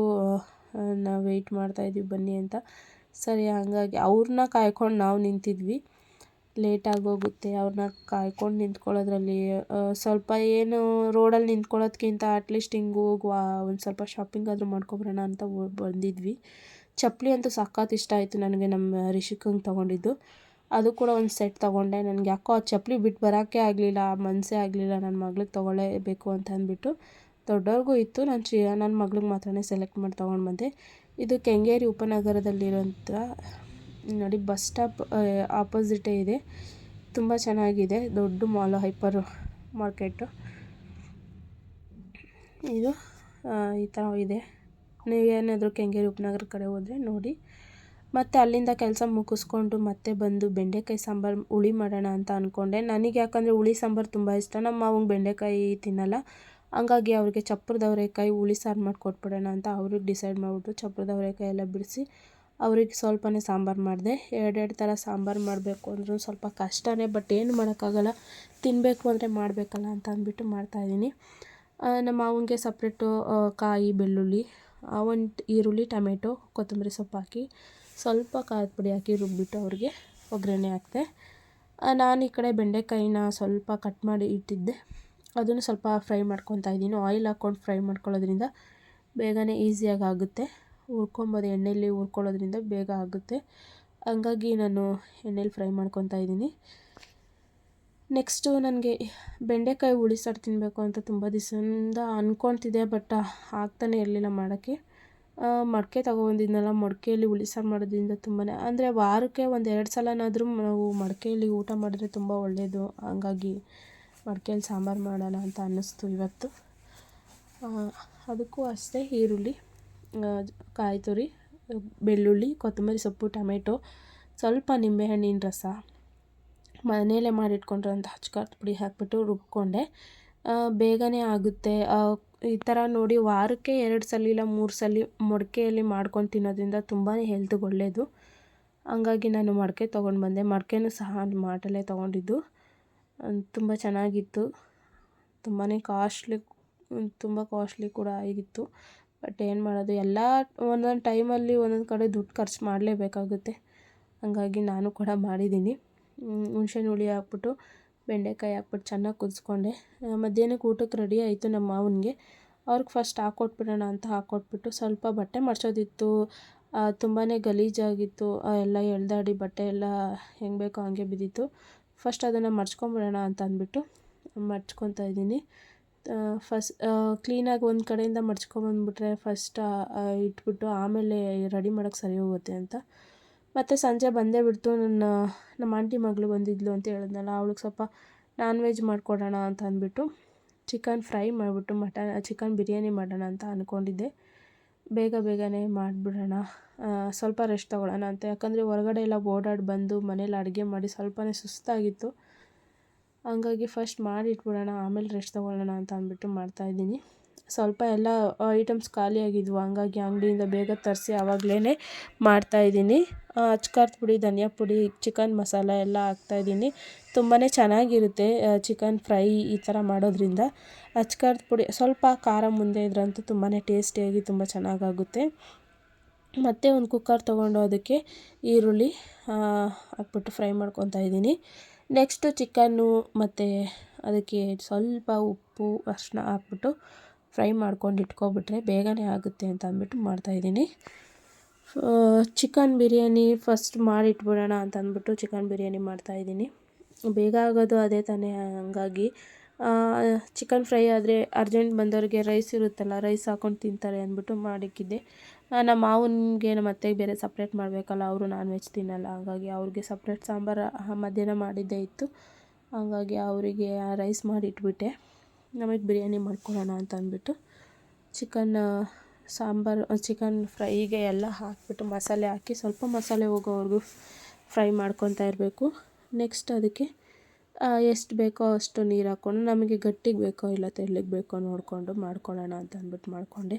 ನಾವು ವೆಯ್ಟ್ ಮಾಡ್ತಾಯಿದ್ವಿ ಬನ್ನಿ ಅಂತ. ಸರಿ, ಹಾಗಾಗಿ ಅವ್ರನ್ನ ಕಾಯ್ಕೊಂಡು ನಾವು ನಿಂತಿದ್ವಿ. ಲೇಟಾಗೋಗುತ್ತೆ ಅವ್ರನ್ನ ಕಾಯ್ಕೊಂಡು ನಿಂತ್ಕೊಳ್ಳೋದ್ರಲ್ಲಿ. ಸ್ವಲ್ಪ ಏನು ರೋಡಲ್ಲಿ ನಿಂತ್ಕೊಳ್ಳೋದ್ಕಿಂತ ಅಟ್ಲೀಸ್ಟ್ ಹಿಂಗೆ ಹೋಗುವ, ಒಂದು ಸ್ವಲ್ಪ ಶಾಪಿಂಗ್ ಆದರೂ ಮಾಡ್ಕೊಬರೋಣ ಅಂತ ಬಂದಿದ್ವಿ. ಚಪ್ಪಲಿ ಅಂತೂ ಸಖತ್ ಇಷ್ಟ ಆಯಿತು ನನಗೆ. ನಮ್ಮ ರಿಷಿಕಂಗೆ ತೊಗೊಂಡಿದ್ದು ಅದು ಕೂಡ ಒಂದು ಸೆಟ್ ತೊಗೊಂಡೆ. ನನಗೆ ಯಾಕೋ ಆ ಚಪ್ಪಲಿ ಬಿಟ್ಟು ಬರೋಕ್ಕೆ ಆಗಲಿಲ್ಲ, ಮನಸ್ಸೇ ಆಗಲಿಲ್ಲ. ನನ್ನ ಮಗಳಿಗೆ ತೊಗೊಳ್ಳೇಬೇಕು ಅಂತ ಅಂದ್ಬಿಟ್ಟು. ದೊಡ್ಡವ್ರಿಗೂ ಇತ್ತು, ನನ್ನ ಮಗಳಿಗೆ ಮಾತ್ರನೇ ಸೆಲೆಕ್ಟ್ ಮಾಡಿ ತೊಗೊಂಡು ಬಂದೆ. ಇದು ಕೆಂಗೇರಿ ಉಪನಗರದಲ್ಲಿರೋಂಥ ನೋಡಿ ಬಸ್ ಸ್ಟಾಪ್ ಆಪೋಸಿಟೇ ಇದೆ. ತುಂಬ ಚೆನ್ನಾಗಿದೆ, ದೊಡ್ಡ ಮಾಲು, ಹೈಪರ್ ಮಾರ್ಕೆಟು ಇದು. ಈ ಥರ ಇದೆ. ನೀವೇನಾದರೂ ಕೆಂಗೇರಿ ಉಪನಗರ ಕಡೆ ಹೋದರೆ ನೋಡಿ. ಮತ್ತು ಅಲ್ಲಿಂದ ಕೆಲಸ ಮುಗಿಸ್ಕೊಂಡು ಮತ್ತೆ ಬಂದು ಬೆಂಡೆಕಾಯಿ ಸಾಂಬಾರು ಹುಳಿ ಮಾಡೋಣ ಅಂತ ಅಂದ್ಕೊಂಡೆ. ನನಗೆ ಯಾಕಂದರೆ ಹುಳಿ ಸಾಂಬಾರು ತುಂಬ ಇಷ್ಟ. ನಮ್ಮ ಮಾವಂಗೆ ಬೆಂಡೆಕಾಯಿ ತಿನ್ನಲ್ಲ, ಹಂಗಾಗಿ ಅವ್ರಿಗೆ ಚಪ್ರದ ಅವರೆಕಾಯಿ ಹುಳಿ ಸಾರು ಮಾಡಿಕೊಟ್ಬಿಡೋಣ ಅಂತ ಅವ್ರಿಗೆ ಡಿಸೈಡ್ ಮಾಡಿಬಿಟ್ಟು ಚಪ್ರದ ಅವರೆಕಾಯಿ ಎಲ್ಲ ಬಿಡಿಸಿ ಅವ್ರಿಗೆ ಸ್ವಲ್ಪನೇ ಸಾಂಬಾರು ಮಾಡಿದೆ. ಎರಡೆರಡು ಥರ ಸಾಂಬಾರು ಮಾಡಬೇಕು ಅಂದ್ರೂ ಸ್ವಲ್ಪ ಕಷ್ಟನೇ. ಬಟ್ ಏನು ಮಾಡೋಕ್ಕಾಗಲ್ಲ, ತಿನ್ನಬೇಕು ಅಂದರೆ ಮಾಡಬೇಕಲ್ಲ ಅಂತ ಅಂದ್ಬಿಟ್ಟು ಮಾಡ್ತಾಯಿದ್ದೀನಿ. ನಮ್ಮ ಮಾವನಿಗೆ ಸಪ್ರೇಟು ಕಾಯಿ, ಬೆಳ್ಳುಳ್ಳಿ, ಒಂದು ಈರುಳ್ಳಿ, ಟೊಮೆಟೊ, ಕೊತ್ತಂಬರಿ ಸೊಪ್ಪು ಹಾಕಿ ಸ್ವಲ್ಪ ಖಾರದ ಪುಡಿ ಹಾಕಿ ರುಬ್ಬಿಟ್ಟು ಅವ್ರಿಗೆ ಒಗ್ಗರಣೆ ಹಾಕಿದೆ. ನಾನು ಈ ಕಡೆ ಬೆಂಡೆಕಾಯಿನ ಸ್ವಲ್ಪ ಕಟ್ ಮಾಡಿ ಇಟ್ಟಿದ್ದೆ, ಅದನ್ನು ಸ್ವಲ್ಪ ಫ್ರೈ ಮಾಡ್ಕೊತಾ ಇದ್ದೀನಿ. ಆಯಿಲ್ ಹಾಕ್ಕೊಂಡು ಫ್ರೈ ಮಾಡ್ಕೊಳ್ಳೋದ್ರಿಂದ ಬೇಗನೆ ಈಸಿಯಾಗಿ ಆಗುತ್ತೆ, ಹುರ್ಕೊಬೋದು. ಎಣ್ಣೆಯಲ್ಲಿ ಹುರ್ಕೊಳ್ಳೋದ್ರಿಂದ ಬೇಗ ಆಗುತ್ತೆ, ಹಂಗಾಗಿ ನಾನು ಎಣ್ಣೆಲಿ ಫ್ರೈ ಮಾಡ್ಕೊತಾ ಇದ್ದೀನಿ. ನೆಕ್ಸ್ಟು ನನಗೆ ಬೆಂಡೆಕಾಯಿ ಹುಳಿ ಸಾರು ತಿನ್ನಬೇಕು ಅಂತ ತುಂಬ ದಿವಸದಿಂದ ಅಂದ್ಕೊತಿದ್ದೆ, ಬಟ್ ಆಗ್ತಾನೆ ಇರಲಿಲ್ಲ ಮಾಡೋಕ್ಕೆ. ಮಡಿಕೆ ತೊಗೊಬಂದಿದ್ನಲ್ಲ, ಮಡಿಕೆಯಲ್ಲಿ ಹುಳಿ ಸಾರು ಮಾಡೋದ್ರಿಂದ ತುಂಬಾ ಅಂದರೆ ವಾರಕ್ಕೆ 1-2 ಸಲನಾದರೂ ನಾವು ಮಡಿಕೆಯಲ್ಲಿ ಊಟ ಮಾಡಿದ್ರೆ ತುಂಬ ಒಳ್ಳೆಯದು. ಹಂಗಾಗಿ ಮಡಿಕೆಯಲ್ಲಿ ಸಾಂಬಾರು ಮಾಡೋಣ ಅಂತ ಅನ್ನಿಸ್ತು ಇವತ್ತು. ಅದಕ್ಕೂ ಅಷ್ಟೇ ಈರುಳ್ಳಿ, ಕಾಯಿ ತುರಿ, ಬೆಳ್ಳುಳ್ಳಿ, ಕೊತ್ತಂಬರಿ ಸೊಪ್ಪು, ಟೊಮೆಟೊ, ಸ್ವಲ್ಪ ನಿಂಬೆಹಣ್ಣಿನ ರಸ, ಮನೆಯಲ್ಲೇ ಮಾಡಿಟ್ಕೊಂಡಿರೋಂಥ ಅಚ್ಕಾರದ ಪುಡಿ ಹಾಕ್ಬಿಟ್ಟು ರುಬ್ಕೊಂಡೆ. ಬೇಗನೆ ಆಗುತ್ತೆ. ಈ ಥರ ನೋಡಿ ವಾರಕ್ಕೆ 2 ಸಲ ಇಲ್ಲ 3 ಸಲ ಮಡಿಕೆಯಲ್ಲಿ ಮಾಡ್ಕೊಂಡು ತಿನ್ನೋದ್ರಿಂದ ತುಂಬಾ ಹೆಲ್ತ್ಗೆ ಒಳ್ಳೆಯದು. ಹಂಗಾಗಿ ನಾನು ಮಡಿಕೆ ತೊಗೊಂಡು ಬಂದೆ. ಮಡಿಕೆನೂ ಸಹ ಮಾರ್ಟಲ್ಲೇ ತೊಗೊಂಡಿದ್ದು, ತುಂಬ ಚೆನ್ನಾಗಿತ್ತು. ತುಂಬ ಕಾಸ್ಟ್ಲಿ ಕೂಡ ಆಗಿತ್ತು. ಬಟ್ ಏನು ಮಾಡೋದು, ಎಲ್ಲ ಒಂದೊಂದು ಟೈಮಲ್ಲಿ ಒಂದೊಂದು ಕಡೆ ದುಡ್ಡು ಖರ್ಚು ಮಾಡಲೇಬೇಕಾಗುತ್ತೆ. ಹಂಗಾಗಿ ನಾನು ಕೂಡ ಮಾಡಿದ್ದೀನಿ. ಹುಣ್ಸೆಹಣ್ಣು ಹುಳಿ ಹಾಕ್ಬಿಟ್ಟು ಬೆಂಡೆಕಾಯಿ ಹಾಕ್ಬಿಟ್ಟು ಚೆನ್ನಾಗಿ ಕುದಿಸ್ಕೊಂಡೆ. ಮಧ್ಯಾಹ್ನಕ್ಕೆ ಊಟಕ್ಕೆ ರೆಡಿ ಆಯಿತು. ನಮ್ಮ ಮಾವನಿಗೆ ಅವ್ರಿಗೆ ಫಸ್ಟ್ ಹಾಕ್ಕೊಟ್ಬಿಡೋಣ ಅಂತ ಹಾಕ್ಕೊಟ್ಬಿಟ್ಟು, ಸ್ವಲ್ಪ ಬಟ್ಟೆ ಮಡ್ಚೋದಿತ್ತು, ತುಂಬಾ ಗಲೀಜಾಗಿತ್ತು. ಎಲ್ಲ ಎಳೆದಾಡಿ ಬಟ್ಟೆ ಎಲ್ಲ ಹೆಂಗೆ ಬೇಕೋ ಹಂಗೆ ಬಿದ್ದಿತ್ತು. ಫಸ್ಟ್ ಅದನ್ನು ಮಡ್ಚ್ಕೊಂಬಿಡೋಣ ಅಂತ ಅಂದ್ಬಿಟ್ಟು ಮಡ್ಚ್ಕೊತಾ ಇದ್ದೀನಿ. ಕ್ಲೀನಾಗಿ ಒಂದು ಕಡೆಯಿಂದ ಮಡ್ಚ್ಕೊಂಬಂದ್ಬಿಟ್ರೆ ಫಸ್ಟ್ ಇಟ್ಬಿಟ್ಟು ಆಮೇಲೆ ರೆಡಿ ಮಾಡೋಕ್ಕೆ ಸರಿ ಹೋಗುತ್ತೆ ಅಂತ. ಮತ್ತು ಸಂಜೆ ಬಂದೇ ಬಿಡ್ತು. ನಮ್ಮ ಆಂಟಿ ಮಗಳು ಬಂದಿದ್ಲು ಅಂತ ಹೇಳಿದ್ನಲ್ಲ, ಅವಳಿಗೆ ಸ್ವಲ್ಪ ನಾನ್ ವೆಜ್ ಮಾಡಿಕೊಡೋಣ ಅಂತ ಅಂದ್ಬಿಟ್ಟು ಚಿಕನ್ ಫ್ರೈ ಮಾಡಿಬಿಟ್ಟು ಚಿಕನ್ ಬಿರಿಯಾನಿ ಮಾಡೋಣ ಅಂತ ಅಂದ್ಕೊಂಡಿದ್ದೆ. ಬೇಗನೆ ಮಾಡಿಬಿಡೋಣ, ಸ್ವಲ್ಪ ರೆಸ್ಟ್ ತೊಗೊಳ್ಳೋಣ ಅಂತ. ಯಾಕಂದರೆ ಹೊರಗಡೆ ಎಲ್ಲ ಓಡಾಡಿ ಬಂದು ಮನೇಲಿ ಅಡುಗೆ ಮಾಡಿ ಸ್ವಲ್ಪನೇ ಸುಸ್ತಾಗಿತ್ತು. ಹಂಗಾಗಿ ಫಸ್ಟ್ ಮಾಡಿಟ್ಬಿಡೋಣ, ಆಮೇಲೆ ರೆಸ್ಟ್ ತೊಗೊಳ್ಳೋಣ ಅಂತ ಅಂದ್ಬಿಟ್ಟು ಮಾಡ್ತಾಯಿದ್ದೀನಿ. ಸ್ವಲ್ಪ ಎಲ್ಲ ಐಟಮ್ಸ್ ಖಾಲಿಯಾಗಿದ್ವು, ಹಂಗಾಗಿ ಅಂಗಡಿಯಿಂದ ಬೇಗ ತರಿಸಿ ಆವಾಗಲೇ ಮಾಡ್ತಾಯಿದ್ದೀನಿ. ಅಚ್ಕಾರದ ಪುಡಿ, ಧನಿಯಾ ಪುಡಿ, ಚಿಕನ್ ಮಸಾಲ ಎಲ್ಲ ಹಾಕ್ತಾಯಿದ್ದೀನಿ. ತುಂಬಾ ಚೆನ್ನಾಗಿರುತ್ತೆ ಚಿಕನ್ ಫ್ರೈ ಈ ಥರ ಮಾಡೋದ್ರಿಂದ. ಅಚ್ಕಾರದ ಪುಡಿ ಸ್ವಲ್ಪ ಖಾರ ಮುಂದೆ ಇದ್ರಂತೂ ತುಂಬಾ ಟೇಸ್ಟಿಯಾಗಿ ತುಂಬ ಚೆನ್ನಾಗಾಗುತ್ತೆ. ಮತ್ತು ಒಂದು ಕುಕ್ಕರ್ ತೊಗೊಂಡು ಅದಕ್ಕೆ ಈರುಳ್ಳಿ ಹಾಕ್ಬಿಟ್ಟು ಫ್ರೈ ಮಾಡ್ಕೊತಾ ಇದ್ದೀನಿ. ನೆಕ್ಸ್ಟು ಚಿಕನ್ನು ಮತ್ತು ಅದಕ್ಕೆ ಸ್ವಲ್ಪ ಉಪ್ಪು, ಅರಿಶಿನ ಹಾಕ್ಬಿಟ್ಟು ಫ್ರೈ ಮಾಡ್ಕೊಂಡು ಇಟ್ಕೊಬಿಟ್ರೆ ಬೇಗನೆ ಆಗುತ್ತೆ ಅಂತ ಅಂದ್ಬಿಟ್ಟು ಮಾಡ್ತಾಯಿದ್ದೀನಿ. ಚಿಕನ್ ಬಿರಿಯಾನಿ ಫಸ್ಟ್ ಮಾಡಿಟ್ಬಿಡೋಣ ಅಂತ ಅಂದ್ಬಿಟ್ಟು ಚಿಕನ್ ಬಿರಿಯಾನಿ ಮಾಡ್ತಾಯಿದ್ದೀನಿ. ಬೇಗ ಆಗೋದು ಅದೇ ತಾನೇ, ಹಂಗಾಗಿ ಚಿಕನ್ ಫ್ರೈ ಆದರೆ ಅರ್ಜೆಂಟ್ ಬಂದವ್ರಿಗೆ ರೈಸ್ ಇರುತ್ತಲ್ಲ, ರೈಸ್ ಹಾಕ್ಕೊಂಡು ತಿಂತಾರೆ ಅಂದ್ಬಿಟ್ಟು ಮಾಡಿಕ್ಕಿದ್ದೆ. ನಮ್ಮ ಮಾವನಿಗೆ ನಮ್ಮ ಅತ್ತೆಗೆ ಬೇರೆ ಸಪ್ರೇಟ್ ಮಾಡಬೇಕಲ್ಲ, ಅವರು ನಾನ್ ವೆಜ್ ತಿನ್ನಲ್ಲ. ಹಾಗಾಗಿ ಅವ್ರಿಗೆ ಸಪ್ರೇಟ್ ಸಾಂಬಾರು ಮಧ್ಯಾಹ್ನ ಮಾಡಿದ್ದೇ ಇತ್ತು. ಹಾಗಾಗಿ ಅವರಿಗೆ ರೈಸ್ ಮಾಡಿ ಇಟ್ಬಿಟ್ಟೆ. ನಮಗೆ ಬಿರಿಯಾನಿ ಮಾಡ್ಕೊಳ್ಳೋಣ ಅಂತ ಅಂದ್ಬಿಟ್ಟು ಚಿಕನ್ ಫ್ರೈಗೆ ಎಲ್ಲ ಹಾಕ್ಬಿಟ್ಟು ಮಸಾಲೆ ಹಾಕಿ ಸ್ವಲ್ಪ ಮಸಾಲೆ ಹೋಗೋವರೆಗೂ ಫ್ರೈ ಮಾಡ್ಕೊತಾ ಇರಬೇಕು. ನೆಕ್ಸ್ಟ್ ಅದಕ್ಕೆ ಎಷ್ಟು ಬೇಕೋ ಅಷ್ಟು ನೀರು ಹಾಕ್ಕೊಂಡು, ನಮಗೆ ಗಟ್ಟಿಗೆ ಬೇಕೋ ಇಲ್ಲ ತೆಳ್ಳಗೆ ಬೇಕೋ ನೋಡಿಕೊಂಡು ಮಾಡ್ಕೊಳ್ಳೋಣ ಅಂತ ಅಂದ್ಬಿಟ್ಟು ಮಾಡಿಕೊಂಡೆ.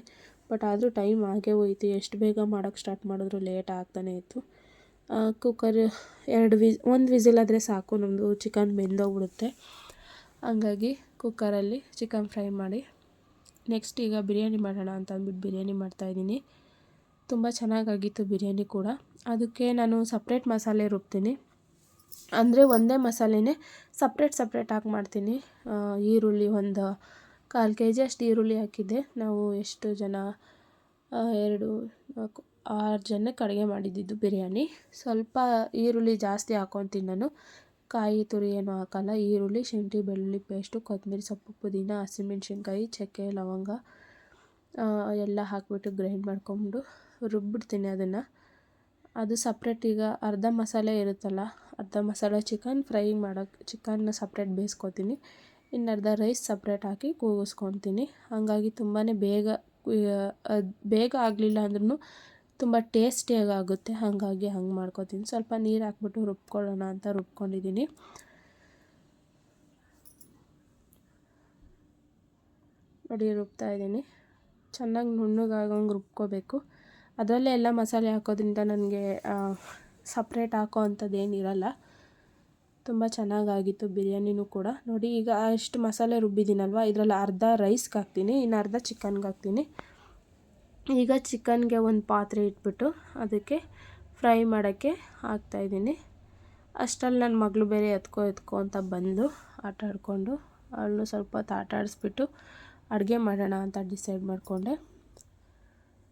ಬಟ್ ಆದರೂ ಟೈಮ್ ಆಗೇ ಹೋಯ್ತು. ಎಷ್ಟು ಬೇಗ ಮಾಡೋಕ್ಕೆ ಸ್ಟಾರ್ಟ್ ಮಾಡಿದ್ರು ಲೇಟ್ ಆಗ್ತಾನೇ ಇತ್ತು. ಕುಕ್ಕರ್ 1 ವಿಸಿಲ್ ಆದರೆ ಸಾಕು, ನಮ್ಮದು ಚಿಕನ್ ಬೆಂದೋಗ್ಬಿಡುತ್ತೆ. ಹಂಗಾಗಿ ಕುಕ್ಕರಲ್ಲಿ ಚಿಕನ್ ಫ್ರೈ ಮಾಡಿ ನೆಕ್ಸ್ಟ್ ಈಗ ಬಿರಿಯಾನಿ ಮಾಡೋಣ ಅಂತ ಅಂದ್ಬಿಟ್ಟು ಬಿರಿಯಾನಿ ಮಾಡ್ತಾಯಿದ್ದೀನಿ. ತುಂಬ ಚೆನ್ನಾಗಾಗಿತ್ತು ಬಿರಿಯಾನಿ ಕೂಡ. ಅದಕ್ಕೆ ನಾನು ಸಪ್ರೇಟ್ ಮಸಾಲೆ ರುಬ್ತೀನಿ, ಅಂದರೆ ಒಂದೇ ಮಸಾಲೆನೇ ಸಪ್ರೇಟ್ ಹಾಕಿ ಮಾಡ್ತೀನಿ. ಈರುಳ್ಳಿ ಒಂದು 1/4 kg ಅಷ್ಟು ಈರುಳ್ಳಿ ಹಾಕಿದ್ದೆ. ನಾವು ಎಷ್ಟು ಜನ, 2, 4, 6 ಜನಕ್ಕೆ ಅಡುಗೆ ಮಾಡಿದ್ದಿದ್ದು ಬಿರಿಯಾನಿ. ಸ್ವಲ್ಪ ಈರುಳ್ಳಿ ಜಾಸ್ತಿ ಹಾಕ್ಕೊತೀನಿ ನಾನು, ಕಾಯಿ ತುರಿ ಏನೂ ಹಾಕಲ್ಲ. ಈರುಳ್ಳಿ, ಶುಂಠಿ ಬೆಳ್ಳುಳ್ಳಿ ಪೇಸ್ಟು, ಕೊತ್ತಂಬರಿ ಸೊಪ್ಪು, ಪುದೀನ, ಹಸಿಮೆಣ್ಸಿನ್ಕಾಯಿ, ಚಕ್ಕೆ, ಲವಂಗ ಎಲ್ಲ ಹಾಕಿಬಿಟ್ಟು ಗ್ರೈಂಡ್ ಮಾಡ್ಕೊಂಡು ರುಬ್ಬಿಡ್ತೀನಿ ಅದನ್ನು. ಅದು ಸಪ್ರೇಟ್. ಈಗ ಅರ್ಧ ಮಸಾಲೆ ಇರುತ್ತಲ್ಲ, ಅರ್ಧ ಮಸಾಲೆ ಚಿಕನ್ ಫ್ರೈ ಮಾಡೋಕ್ಕೆ ಚಿಕನ್ನ ಸಪ್ರೇಟ್ ಬೇಯಿಸ್ಕೊತೀನಿ, ಇನ್ನರ್ಧ ರೈಸ್ ಸಪ್ರೇಟ್ ಹಾಕಿ ಕೂಗಿಸ್ಕೊತೀನಿ. ಹಾಗಾಗಿ ತುಂಬಾ ಬೇಗ ಆಗಲಿಲ್ಲ ಅಂದ್ರೂ ತುಂಬ ಟೇಸ್ಟಿಯಾಗಿ ಆಗುತ್ತೆ. ಹಾಗಾಗಿ ಹಂಗೆ ಮಾಡ್ಕೊತೀನಿ. ಸ್ವಲ್ಪ ನೀರು ಹಾಕ್ಬಿಟ್ಟು ರುಬ್ಕೊಳ್ಳೋಣ ಅಂತ ರುಬ್ಕೊಂಡಿದ್ದೀನಿ. ನೋಡಿ ರುಬ್ತಾಯಿದ್ದೀನಿ. ಚೆನ್ನಾಗಿ ನುಣ್ಣಗಾಗಂಗೆ ರುಬ್ಕೋಬೇಕು. ಅದರಲ್ಲೇ ಎಲ್ಲ ಮಸಾಲೆ ಹಾಕೋದ್ರಿಂದ ನನಗೆ ಸಪ್ರೇಟ್ ಹಾಕೋ ಅಂಥದ್ದೇನಿರಲ್ಲ. ತುಂಬ ಚೆನ್ನಾಗಾಗಿತ್ತು ಬಿರಿಯಾನಿನೂ ಕೂಡ. ನೋಡಿ ಈಗ ಅಷ್ಟು ಮಸಾಲೆ ರುಬ್ಬಿದ್ದೀನಲ್ವ, ಇದರಲ್ಲಿ ಅರ್ಧ ರೈಸ್ಗೆ ಹಾಕ್ತೀನಿ, ಇನ್ನು ಅರ್ಧ ಚಿಕನ್ಗೆ ಹಾಕ್ತೀನಿ. ಈಗ ಚಿಕನ್ಗೆ ಒಂದು ಪಾತ್ರೆ ಇಟ್ಬಿಟ್ಟು ಅದಕ್ಕೆ ಫ್ರೈ ಮಾಡೋಕ್ಕೆ ಹಾಕ್ತಾಯಿದ್ದೀನಿ. ಅಷ್ಟರಲ್ಲಿ ನನ್ನ ಮಗಳು ಬೇರೆ ಎತ್ಕೋ ಅಂತ ಬಂದು ಆಟ ಆಡಿಕೊಂಡು ಅವಳನ್ನು ಸ್ವಲ್ಪ ಹೊತ್ತು ಆಟ ಆಡಿಸ್ಬಿಟ್ಟು ಅಡುಗೆ ಮಾಡೋಣ ಅಂತ ಡಿಸೈಡ್ ಮಾಡಿಕೊಂಡೆ.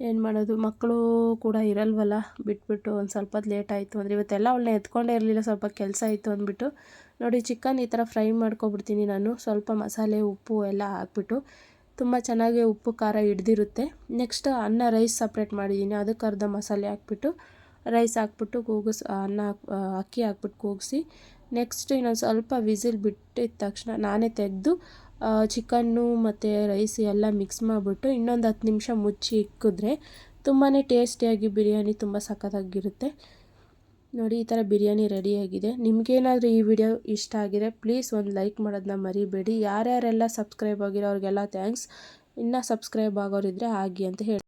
ಏನು ಮಾಡೋದು, ಮಕ್ಕಳು ಕೂಡ ಇರಲ್ವಲ್ಲ, ಬಿಟ್ಬಿಟ್ಟು ಒಂದು ಸ್ವಲ್ಪ ಹೊತ್ತು ಲೇಟ್ ಆಯಿತು ಅಂದರೆ ಇವತ್ತೆಲ್ಲ ಅವಳನ್ನ ಎತ್ಕೊಂಡೇ ಇರಲಿಲ್ಲ, ಸ್ವಲ್ಪ ಕೆಲಸ ಇತ್ತು ಅಂದ್ಬಿಟ್ಟು. ನೋಡಿ ಚಿಕನ್ ಈ ಥರ ಫ್ರೈ ಮಾಡ್ಕೊಬಿಡ್ತೀನಿ ನಾನು, ಸ್ವಲ್ಪ ಮಸಾಲೆ ಉಪ್ಪು ಎಲ್ಲ ಹಾಕ್ಬಿಟ್ಟು. ತುಂಬ ಚೆನ್ನಾಗಿ ಉಪ್ಪು ಖಾರ ಹಿಡ್ದಿರುತ್ತೆ. ನೆಕ್ಸ್ಟ್ ಅನ್ನ ರೈಸ್ ಸಪ್ರೇಟ್ ಮಾಡಿದ್ದೀನಿ, ಅದಕ್ಕೆ ಅರ್ಧ ಮಸಾಲೆ ಹಾಕ್ಬಿಟ್ಟು ರೈಸ್ ಹಾಕ್ಬಿಟ್ಟು ಅಕ್ಕಿ ಹಾಕ್ಬಿಟ್ಟು ಕೂಗಿಸಿ ನೆಕ್ಸ್ಟ್ ಇನ್ನೊಂದು ಸ್ವಲ್ಪ ವಿಸಿಲ್ ಬಿಟ್ಟಿದ ತಕ್ಷಣ ನಾನೇ ತೆಗೆದು ಚಿಕನ್ನು ಮತ್ತು ರೈಸ್ ಎಲ್ಲ ಮಿಕ್ಸ್ ಮಾಡಿಬಿಟ್ಟು ಇನ್ನೊಂದು 10 ನಿಮಿಷ ಮುಚ್ಚಿ ಇಕ್ಕಿದ್ರೆ ತುಂಬಾ ಟೇಸ್ಟಿಯಾಗಿ ಬಿರಿಯಾನಿ ತುಂಬ ಸಖತ್ತಾಗಿರುತ್ತೆ. ನೋಡಿ ಈ ಥರ ಬಿರಿಯಾನಿ ರೆಡಿಯಾಗಿದೆ. ನಿಮಗೇನಾದರೂ ಈ ವಿಡಿಯೋ ಇಷ್ಟ ಆಗಿದ್ರೆ ಪ್ಲೀಸ್ ಒಂದು ಲೈಕ್ ಮಾಡೋದನ್ನ ಮರಿಬೇಡಿ. ಯಾರ್ಯಾರೆಲ್ಲ ಸಬ್ಸ್ಕ್ರೈಬ್ ಆಗಿರೋ ಅವ್ರಿಗೆಲ್ಲ ಥ್ಯಾಂಕ್ಸ್. ಇನ್ನೂ ಸಬ್ಸ್ಕ್ರೈಬ್ ಆಗೋರಿದ್ದರೆ ಆಗಿ ಅಂತ ಹೇಳಿ.